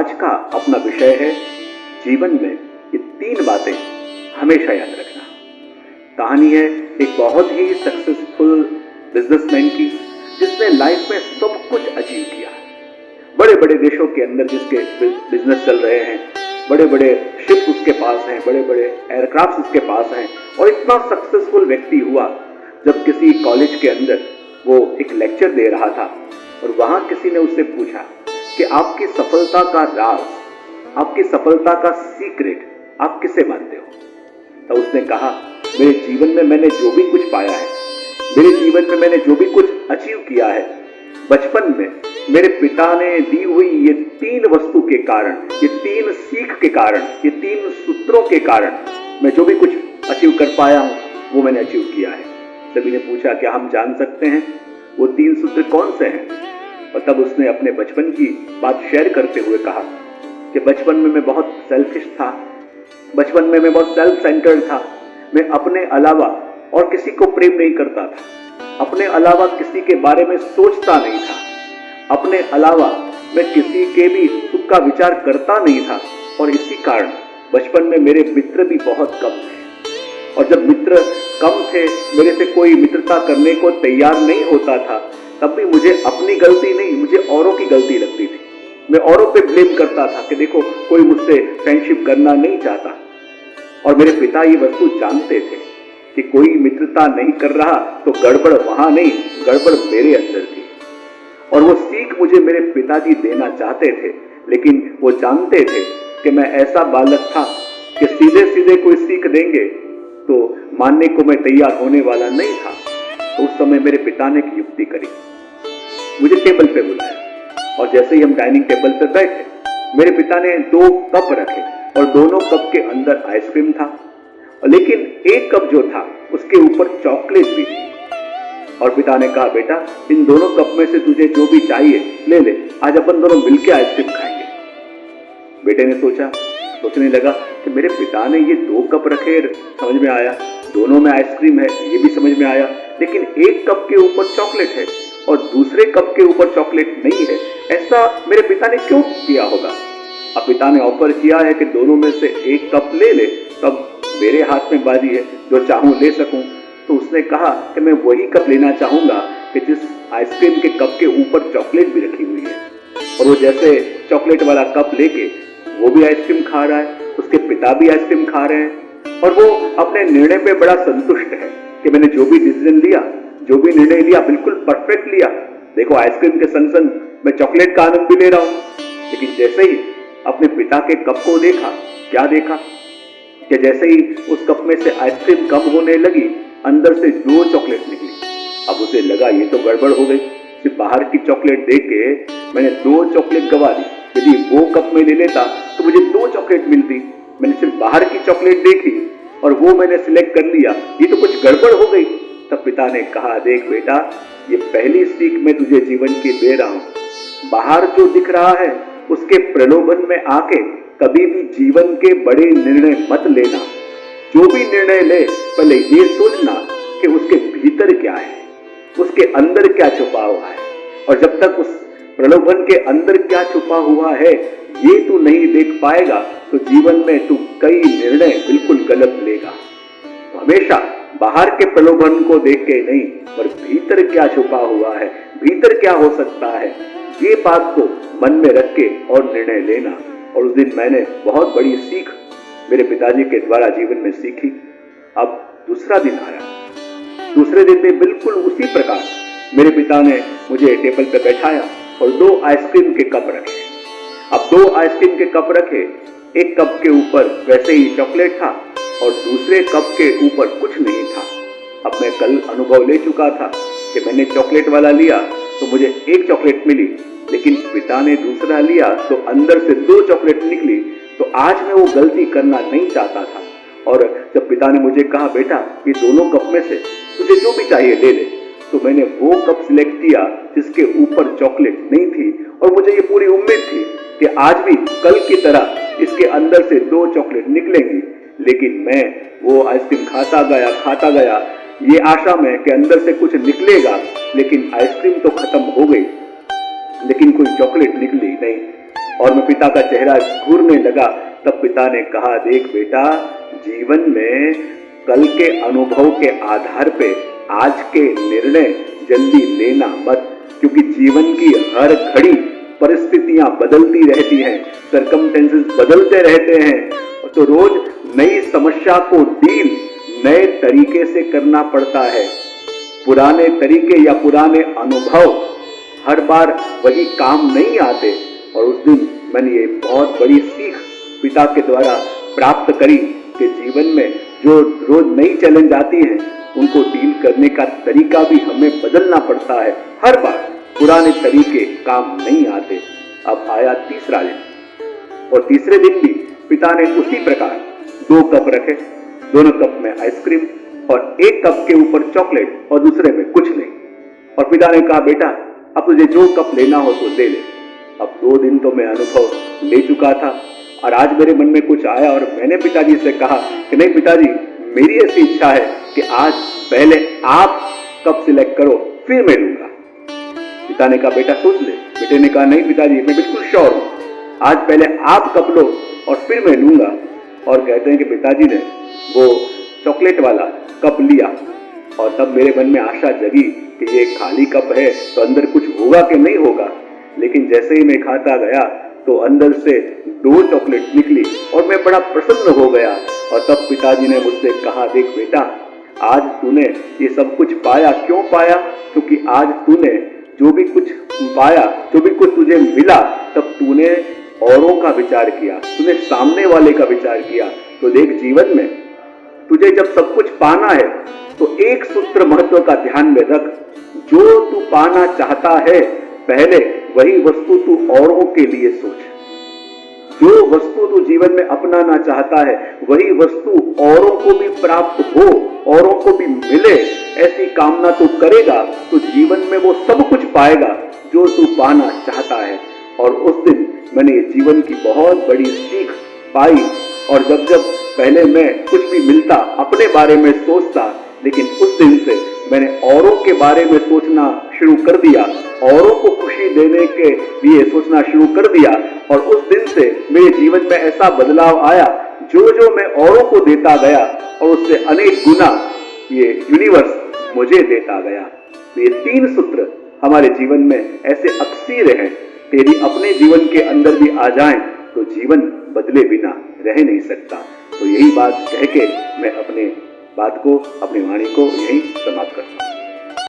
आज का अपना विषय है जीवन में ये 3 बातें हमेशा याद रखना। कहानी है एक बहुत ही सक्सेसफुल बिजनेसमैन की, जिसने लाइफ में सब कुछ अचीव किया। बड़े बड़े देशों के अंदर जिसके बिजनेस चल रहे हैं, बड़े बड़े शिप उसके पास हैं, बड़े बड़े एयरक्राफ्ट उसके पास हैं, और इतना सक्सेसफुल व्यक्ति हुआ जब किसी कॉलेज के अंदर वो एक लेक्चर दे रहा था और वहां किसी ने उससे पूछा कि आपकी सफलता का राज, आपकी सफलता का सीक्रेट आप किसे मानते हो? तो उसने कहा, मेरे जीवन में मैंने जो भी कुछ पाया है, मेरे जीवन में मैंने जो भी कुछ अचीव किया है, बचपन में मेरे पिता ने दी हुई ये 3 वस्तु के कारण, ये 3 सीख के कारण, ये 3 सूत्रों के कारण मैं जो भी कुछ अचीव कर पाया हूं वो मैंने अचीव किया है। सभी ने पूछा, क्या हम जान सकते हैं वो 3 सूत्र कौन से हैं? और तब उसने अपने बचपन की बात शेयर करते हुए कहा कि बचपन में मैं बहुत सेल्फिश था, बचपन में मैं बहुत सेल्फ सेंटर्ड था। मैं अपने अलावा और किसी को प्रेम नहीं करता था, अपने अलावा किसी के बारे में सोचता नहीं था, अपने अलावा मैं किसी के भी सुख का विचार करता नहीं था, और इसी कारण बचपन में मेरे मित्र भी बहुत कम थे। और जब मित्र कम थे, मेरे से कोई मित्रता करने को तैयार नहीं होता था, तब भी मुझे अपनी गलती नहीं, मुझे औरों की गलती लगती थी। मैं औरों पे ब्लेम करता था कि देखो कोई मुझसे फ्रेंडशिप करना नहीं चाहता। और मेरे पिता ये वस्तु जानते थे कि कोई मित्रता नहीं कर रहा तो गड़बड़ वहां नहीं, गड़बड़ मेरे अंदर थी। और वो सीख मुझे मेरे पिताजी देना चाहते थे, लेकिन वो जानते थे कि मैं ऐसा बालक था कि सीधे सीधे कोई सीख देंगे तो मानने को मैं तैयार होने वाला नहीं था। तो उस समय मेरे पिता ने एक युक्ति करी, मुझे टेबल पे बुलाया, और जैसे ही हम डाइनिंग टेबल पे बैठे, मेरे पिता ने 2 कप रखे और दोनों कप के अंदर आइसक्रीम था, लेकिन एक कप जो था उसके ऊपर चॉकलेट भी थी। और पिता ने कहा, बेटा इन दोनों कप में से तुझे जो भी चाहिए ले ले, आज अपन दोनों मिलके आइसक्रीम खाएंगे। बेटे ने सोचने लगा कि मेरे पिता ने ये 2 कप रखे, समझ में आया, दोनों में आइसक्रीम है, ये भी समझ में आया, लेकिन एक कप के ऊपर चॉकलेट है और दूसरे कप के ऊपर चॉकलेट नहीं है, ऐसा मेरे पिता ने क्यों किया होगा? अब पिता ने ऑफर किया है कि दोनों में से एक कप ले ले, तब मेरे हाथ में बाजी है, जो चाहूं ले सकूं। तो उसने कहा कि मैं वही कप लेना चाहूंगा कि जिस आइसक्रीम के कप के ऊपर चॉकलेट भी रखी हुई है। और वो जैसे चॉकलेट वाला कप लेके वो भी आइसक्रीम खा रहा है, उसके पिता भी आइसक्रीम खा रहे हैं, और वो अपने निर्णय पे बड़ा संतुष्ट है कि मैंने जो भी डिसीजन लिया, जो भी निर्णय लिया, बिल्कुल परफेक्ट लिया। देखो आइसक्रीम के संग संग मैं चॉकलेट का आनंद भी ले रहा हूं। लेकिन जैसे ही अपने पिता के कप को देखा, क्या देखा कि जैसे ही उस कप में से आइसक्रीम कम होने लगी, अंदर से 2 चॉकलेट निकली। अब उसे लगा ये तो गड़बड़ हो गई, सिर्फ बाहर की चॉकलेट देख के मैंने 2 चॉकलेट गवा दी। यदि वो कप में ले लेता तो मुझे 2 चॉकलेट मिलती। मैंने सिर्फ बाहर की चॉकलेट देखी और वो मैंने सिलेक्ट कर लिया, ये तो कुछ गड़बड़ हो गई। तब पिता ने कहा, देख बेटा, ये पहली सीख मैं तुझे जीवन की दे रहा हूं। बाहर जो दिख रहा है उसके प्रलोभन में आके कभी भी जीवन के बड़े निर्णय मत लेना। जो भी निर्णय ले, पहले ये सोचना कि उसके भीतर क्या है, उसके अंदर क्या छुपा हुआ है। और जब तक उस प्रलोभन के अंदर क्या छुपा हुआ है ये तू नहीं देख पाएगा, तो जीवन में तू कई निर्णय बिल्कुल गलत लेगा। तो हमेशा बाहर के प्रलोभन को देख के नहीं, पर भीतर क्या छुपा हुआ है, भीतर क्या हो सकता है, ये बात को मन में रख के और निर्णय लेना। और उस दिन मैंने बहुत बड़ी सीख मेरे पिताजी के द्वारा जीवन में सीखी। अब दूसरा दिन आया, दूसरे दिन में बिल्कुल उसी प्रकार मेरे पिता ने मुझे टेबल पे बैठाया और 2 आइसक्रीम के कप रखे। अब 2 आइसक्रीम के कप रखे, एक कप के ऊपर वैसे ही चॉकलेट था और दूसरे कप के ऊपर कुछ नहीं था। अब मैं कल अनुभव ले चुका था कि मैंने चॉकलेट वाला लिया तो मुझे 1 चॉकलेट मिली, लेकिन पिता ने दूसरा लिया तो अंदर से 2 चॉकलेट निकली। तो आज मैं वो गलती करना नहीं चाहता था। और जब पिता ने मुझे कहा, बेटा ये दोनों कप में से तुझे जो भी चाहिए ले ले, तो मैंने वो कप सिलेक्ट किया जिसके ऊपर चॉकलेट नहीं थी। और मुझे ये पूरी उम्मीद थी कि आज भी कल की तरह इसके अंदर से 2 चॉकलेट निकलेंगी। लेकिन मैं वो आइसक्रीम खाता गया, ये आशा में कि अंदर से कुछ निकलेगा, लेकिन आइसक्रीम तो खत्म हो गई, लेकिन कोई चॉकलेट निकली नहीं। और मैं पिता का चेहरा घूरने लगा, तब पिता ने कहा, देख बेटा, जीवन में कल के अनुभव के आधार पे आज के निर्णय जल्दी लेना मत, क्योंकि जीवन की हर घड़ी परिस्थितियां बदलती रहती हैं, सर्कमस्टेंसेस बदलते रहते हैं, तो रोज नई समस्या को डील नए तरीके से करना पड़ता है। पुराने तरीके या पुराने अनुभव हर बार वही काम नहीं आते। और उस दिन मैंने ये बहुत बड़ी सीख पिता के द्वारा प्राप्त करी कि जीवन में जो रोज नई चैलेंज आती है उनको डील करने का तरीका भी हमें बदलना पड़ता है। हर बार पुराने तरीके काम नहीं आते। अब आया तीसरा दिन और तीसरे दिन भी पिता ने उसी प्रकार 2 कप रखे, दोनों कप में आइसक्रीम और एक कप के ऊपर चॉकलेट और दूसरे में कुछ नहीं। और पिता ने कहा, बेटा अब तुझे जो कप लेना हो तो ले ले। अब 2 दिन तो मैं अनुभव ले चुका था और आज मेरे मन में कुछ आया और मैंने पिताजी से कहा कि नहीं पिताजी, मेरी ऐसी इच्छा है कि आज पहले आप कप सिलेक्ट करो, फिर मैं लूंगा। पिता ने कहा, बेटा सोच ले। बेटे ने कहा, नहीं पिताजी, मैं बिल्कुल श्योर हूं, आज पहले आप कप लो और फिर मैं लूंगा। और कहते हैं कि पिताजी ने वो चॉकलेट वाला कप लिया और तब मेरे मन में आशा जगी कि ये खाली कप है तो अंदर कुछ होगा कि नहीं होगा। लेकिन जैसे ही मैं खाता गया तो अंदर से 2 चॉकलेट निकली और मैं बड़ा प्रसन्न हो गया। और तब पिताजी ने मुझसे कहा, देख बेटा, आज तूने ये सब कुछ पाया। क्यों पाया? क्योंकि आज तूने जो भी कुछ पाया, जो भी कुछ तुझे मिला, तब तूने औरों का विचार किया, तूने सामने वाले का विचार किया। तो देख, जीवन में तुझे जब सब कुछ पाना है तो एक सूत्र महत्व का ध्यान में रख, जो तू पाना चाहता है पहले वही वस्तु तू औरों के लिए सोच। जो वस्तु तू जीवन में अपनाना चाहता है वही वस्तु औरों को भी प्राप्त हो, औरों को भी मिले, ऐसी कामना तू करेगा तो जीवन में वो सब कुछ पाएगा जो तू पाना चाहता है। और उस दिन मैंने ये जीवन की बहुत बड़ी सीख पाई। और जब पहले मैं कुछ भी मिलता अपने बारे में सोचता, लेकिन उस दिन से मैंने औरों के बारे में सोचना शुरू कर दिया, औरों को खुशी देने के लिए सोचना शुरू कर दिया। और उस दिन से मेरे जीवन में ऐसा बदलाव आया, जो मैं औरों को देता गया और उससे अनेक गुना ये यूनिवर्स मुझे देता गया। तो ये 3 सूत्र हमारे जीवन में ऐसे अक्सर हैं कि यदि अपने जीवन के अंदर भी आ जाएं तो जीवन बदले बिना रह नहीं सकता। तो यही बात कह के मैं अपने बात को, अपनी वाणी को यहीं समाप्त करता हूं।